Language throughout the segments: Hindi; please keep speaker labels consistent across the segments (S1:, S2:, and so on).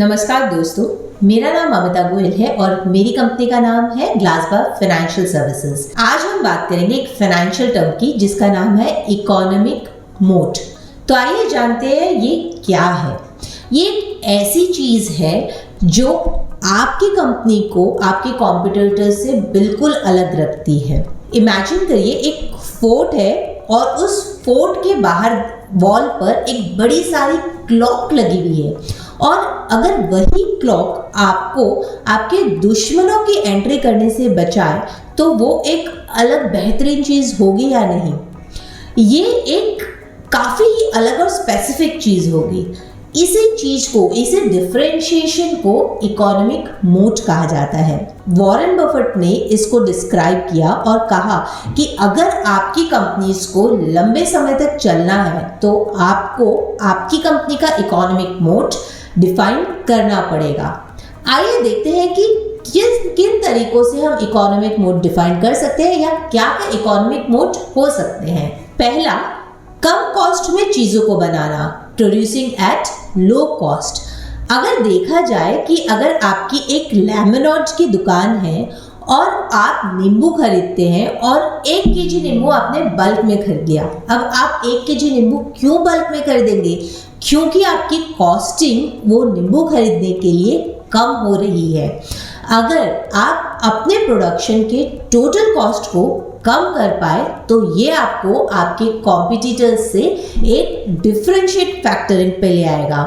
S1: नमस्कार दोस्तों, मेरा नाम अमिता गोयल है और मेरी कंपनी का नाम है ग्लासबा फाइनेंशियल सर्विसेज। आज हम बात करेंगे एक फाइनेंशियल टर्म की जिसका नाम है इकोनॉमिक मोट। तो आइए जानते हैं ये क्या है। ये एक ऐसी चीज है जो आपकी कंपनी को आपके कॉम्पिटिटर से बिल्कुल अलग रखती है। इमेजिन करिए एक फोर्ट है और उस फोर्ट के बाहर वॉल पर एक बड़ी सारी क्लॉक लगी हुई है और अगर वही क्लॉक आपको आपके दुश्मनों की एंट्री करने से बचाए तो वो एक अलग बेहतरीन चीज होगी या नहीं। ये एक काफी ही अलग और स्पेसिफिक चीज होगी। इसे डिफरेंशिएशन को इकोनॉमिक मोट कहा जाता है। वॉरेन बफेट ने इसको डिस्क्राइब किया और कहा कि अगर आपकी कंपनीज को लंबे समय तक चलना है तो आपको आपकी कंपनी का इकोनॉमिक मोट डिफाइन करना पड़ेगा। आइए देखते हैं कि किन तरीकों से हम इकोनॉमिक मोट डिफाइन कर सकते हैं या क्या इकोनॉमिक मोट हो सकते हैं। पहला, कम कॉस्ट में चीजों को बनाना, प्रोड्यूसिंग एट लो कॉस्ट। अगर देखा जाए कि अगर आपकी एक लेमनेड की दुकान है और आप नींबू खरीदते हैं और 1 केजी नींबू आपने बल्क में खरीद लिया। अब आप 1 केजी नींबू क्यों बल्क में खरीदेंगे? क्योंकि आपकी कॉस्टिंग वो नींबू खरीदने के लिए कम हो रही है। अगर आप अपने प्रोडक्शन के टोटल कॉस्ट को कम कर पाए तो ये आपको आपके कॉम्पिटिटर्स से एक डिफरेंशिएट फैक्टरिंग पे ले आएगा।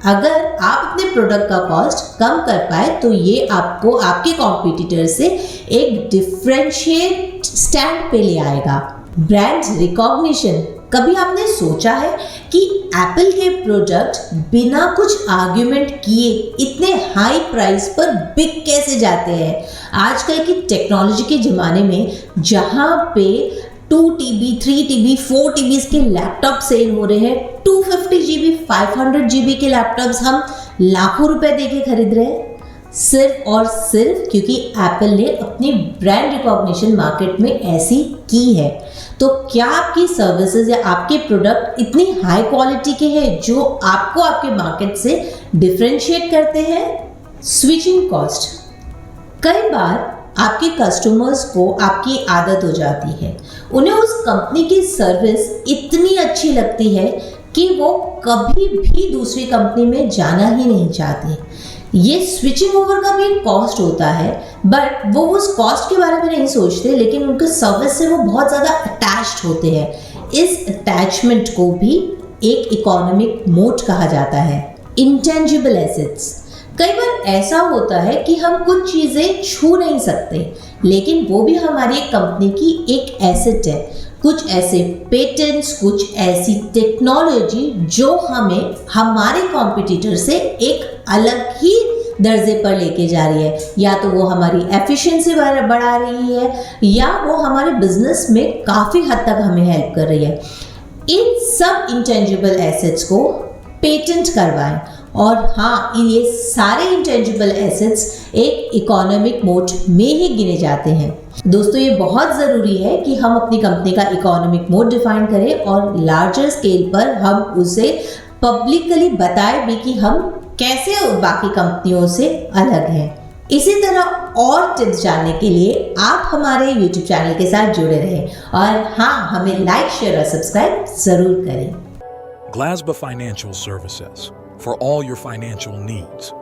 S1: अगर आप अपने प्रोडक्ट का कॉस्ट कम कर पाए तो ये आपको आपके कॉम्पिटिटर से एक डिफरेंशिएट स्टैंड पे ले आएगा। Brand recognition. कभी आपने सोचा है कि एप्पल के प्रोडक्ट बिना कुछ आर्ग्यूमेंट किए इतने हाई प्राइस पर बिक कैसे जाते हैं? आजकल की टेक्नोलॉजी के ज़माने में जहाँ पे 2 TB, 3 TB, 4 TB के लैपटॉप सेल हो रहे हैं, 250 GB, 500 GB के लैपटॉप्स हम लाखों रुपए देके खरीद रहे हैं, सिर्फ और सिर्फ क्योंकि एप्पल ने अपनी ब्रांड रिकॉग्निशन मार्केट में ऐसी की है। तो क्या आपकी सर्विसेज या आपके प्रोडक्ट इतनी हाई क्वालिटी के हैं जो आपको आपके मार्केट से डिफरेंशिएट करते हैं? Switching cost. कई बार आपके कस्टमर्स को आपकी आदत हो जाती है, उन्हें उस कंपनी की सर्विस इतनी अच्छी लगती है कि वो कभी भी दूसरी कंपनी में जाना ही नहीं चाहते। ये स्विचिंग ओवर का भी एक कॉस्ट होता है, बट वो उस कॉस्ट के बारे में नहीं सोचते, लेकिन उनके सर्विस से वो बहुत ज़्यादा अटैच्ड होते हैं। इस अटैचमेंट को भी एक इकोनॉमिक मोट कहा जाता है। Intangible assets. कई बार ऐसा होता है कि हम कुछ चीज़ें छू नहीं सकते, लेकिन वो भी हमारी कंपनी की एक एसेट है। कुछ ऐसे पेटेंट्स, कुछ ऐसी टेक्नोलॉजी जो हमें हमारे कॉम्पिटिटर से एक अलग ही दर्जे पर लेके जा रही है। या तो वो हमारी एफिशिएंसी बढ़ा रही है या वो हमारे बिजनेस में काफ़ी हद तक हमें हेल्प कर रही है। इन सब इंटेंजिबल एसेट्स को पेटेंट करवाएं और हाँ, ये सारे इंटेंजिबल एसेट्स एक इकोनॉमिक मोट में ही गिने जाते हैं। दोस्तों, ये बहुत ज़रूरी है कि हम अपनी कंपनी का इकोनॉमिक मोट डिफाइन करें और लार्जर स्केल पर हम उसे पब्लिकली बताएं भी कि हम कैसे बाकी कंपनियों से अलग हैं। इसी तरह और टिप्स जानने के लिए आप हमारे YouTube चैनल के साथ जुड़े रहें और हाँ, हमें लाइक, शेयर और सब्सक्राइब ज़रूर करें।
S2: Glasba Financial Services for all your financial needs.